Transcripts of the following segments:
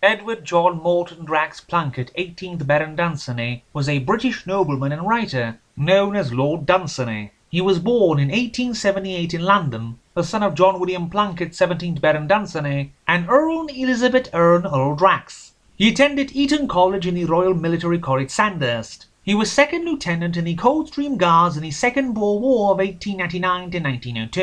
Edward John Morton Drax Plunkett, 18th Baron Dunsany, was a British nobleman and writer, known as Lord Dunsany. He was born in 1878 in London, the son of John William Plunkett, 17th Baron Dunsany, and Earl Elizabeth Earl Drax. He attended Eton College in the Royal Military College, Sandhurst. He was second lieutenant in the Coldstream Guards in the Second Boer War of 1899 to 1902.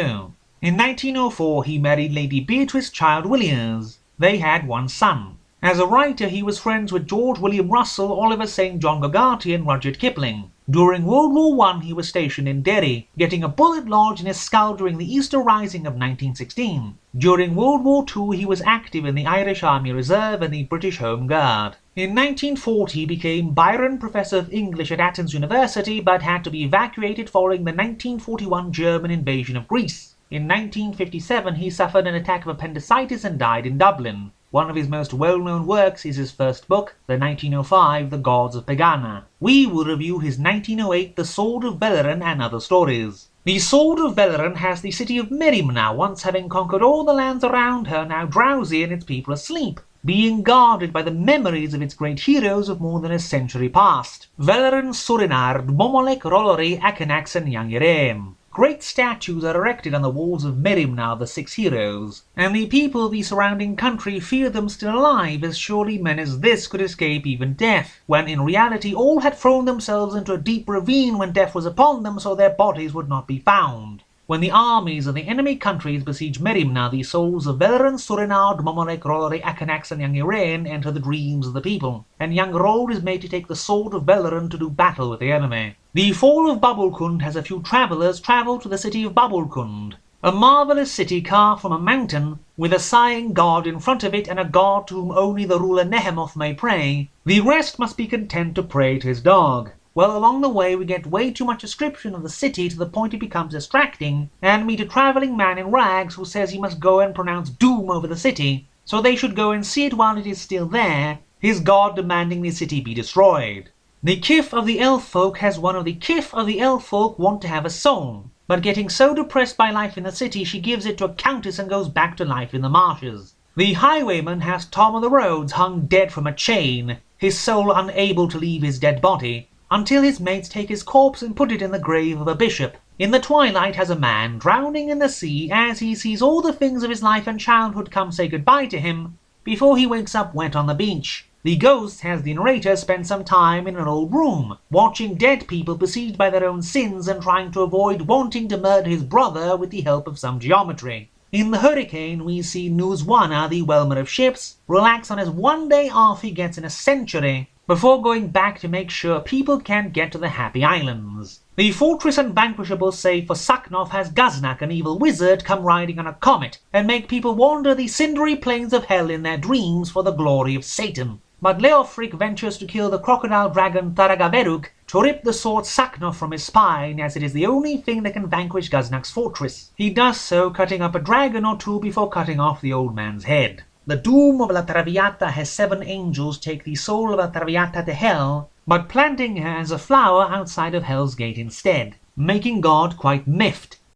In 1904 he married Lady Beatrice Child Villiers. They had one son. As a writer, he was friends with George William Russell, Oliver St. John Gogati, and Rudyard Kipling. During World War I, he was stationed in Derry, getting a bullet lodged in his skull during the Easter Rising of 1916. During World War II, he was active in the Irish Army Reserve and the British Home Guard. In 1940, he became Byron Professor of English at Athens University, but had to be evacuated following the 1941 German invasion of Greece. In 1957, he suffered an attack of appendicitis and died in Dublin. One of his most well-known works is his first book, the 1905 The Gods of Pegāna. We will review his 1908 The Sword of Welleran and other stories. The Sword of Welleran has the city of Merimna, once having conquered all the lands around her, now drowsy and its people asleep, being guarded by the memories of its great heroes of more than a century past. Welleran, Surinard, Momolek, Rolori, Akanax and Yangireem. Great statues are erected on the walls of Merimna of the 6 heroes, and the people of the surrounding country fear them still alive, as surely men as this could escape even death, when in reality all had thrown themselves into a deep ravine when death was upon them, so their bodies would not be found. When the armies of the enemy countries besiege Merimna, the souls of Welleran, Surinard, Momolek, Rolori, Akanax and Yangireem enter the dreams of the people, and young Rold is made to take the sword of Welleran to do battle with the enemy. The fall of Babbulkund has a few travellers travel to the city of Babbulkund, a marvellous city carved from a mountain, with a sighing god in front of it and a god to whom only the ruler Nehemoth may pray. The rest must be content to pray to his dog. Well, along the way we get way too much description of the city to the point it becomes distracting, and meet a travelling man in rags who says he must go and pronounce doom over the city, so they should go and see it while it is still there, his god demanding the city be destroyed. The Kif of the Elf Folk has one of the Kif of the Elf Folk want to have a soul, but getting so depressed by life in the city she gives it to a countess and goes back to life in the marshes. The highwayman has Tom of the Roads hung dead from a chain, his soul unable to leave his dead body, until his mates take his corpse and put it in the grave of a bishop. In the twilight has a man drowning in the sea as he sees all the things of his life and childhood come say goodbye to him before he wakes up wet on the beach. The ghost has the narrator spend some time in an old room, watching dead people besieged by their own sins and trying to avoid wanting to murder his brother with the help of some geometry. In the hurricane we see Nuzwana, the whelmer of ships, relax on his one day off he gets in a century, before going back to make sure people can't get to the Happy Islands. The fortress unvanquishable save for Saknov has Gaznak, an evil wizard, come riding on a comet, and make people wander the cindery plains of hell in their dreams for the glory of Satan. But Leofric ventures to kill the crocodile dragon Tharagaverug to rip the sword Saknov from his spine, as it is the only thing that can vanquish Gaznak's fortress. He does so, cutting up a dragon or two before cutting off the old man's head. The doom of La Traviata has 7 angels take the soul of La Traviata to hell, but planting her as a flower outside of Hell's Gate instead, making God quite miffed,